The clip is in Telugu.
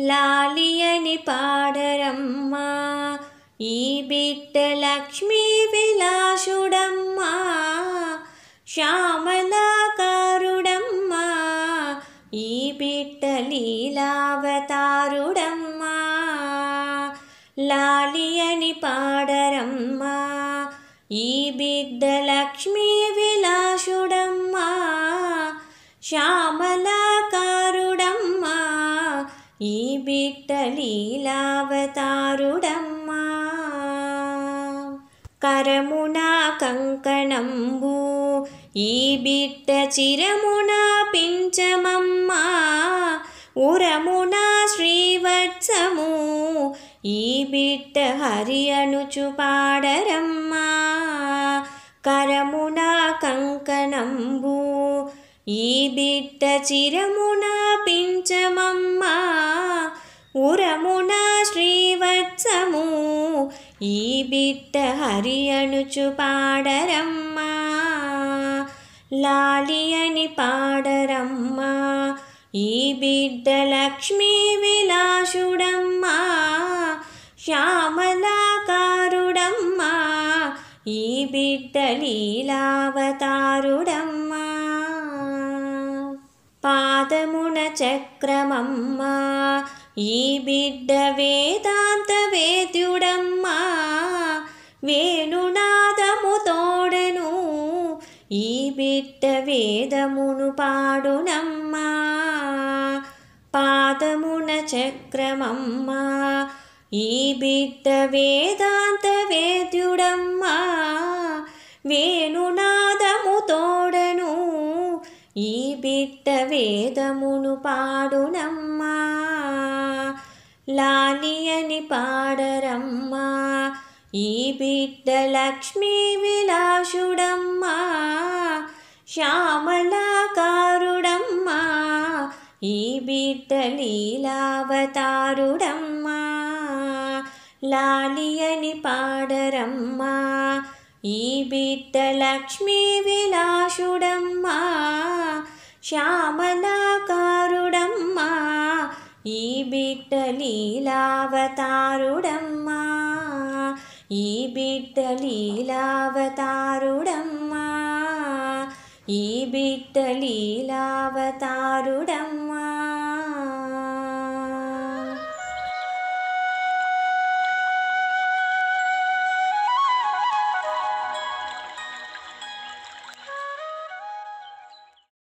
లాలి అని పాడరమ్మా ఈ బిడ్డ లక్ష్మీ విలాసుడమ్మా శ్యామలాకారుడమ్మా ఈ బిడ్డ లీలావతారుడమ్మా లాలి అని పాడరమ్మా ఈ బిడ్డ లక్ష్మీ విలాసుడమ్మా శ్యామలాకారుడమ్మా ఈ బిడ్డ లీలావతారుడమ్మా కరమున కంకణంబు ఈ బిడ్డ చిరమున పించమమ్మా ఉరమున శ్రీవత్సము ఈ బిడ్డ హరి అనుచు పాడరమ్మా కరమున కంకణంబు ఈ బిడ్డ చిరమున పించమమ్మా ఉరమున శ్రీవత్సము ఈ బిడ్డ హరి అనుచు పాడరమ్మా లాలి అని పాడరమ్మా ఈ బిడ్డ లక్ష్మీ విలాసుడమ్మా శ్యామలాకారుడమ్మా ఈ బిడ్డ లీలావతారుడమ్మా పాదమున చక్రమమ్మా ఈ బిడ్డ వేదాంత వేద్యుడమ్మా వేణునాదము తోడను ఈ బిడ్డ వేదమును పాడునమ్మా పాదమున చక్రమమ్మా ఈ బిడ్డ వేదాంత వేద్యుడమ్మా వేణునాదము తోడను ఈ బిడ్డ వేదమును పాడునమ్మా లాలి అని పాడరమ్మా ఈ బిడ్డ లక్ష్మీ విలాసుడమ్మా శ్యామలాకారుడమ్మా ఈ బిడ్డ లీలావతారుడమ్మా లాలి అని పాడరమ్మా ఈ బిడ్డ లక్ష్మీ విలాసుడమ్మా శ్యామలాకారుడమ్మా ఈ బిడ్డ లీలావతారుడమ్మా ఈ బిడ్డ లీలావతారుడమ్మా ఈ బిడ్డ లీలావతారుడమ్మా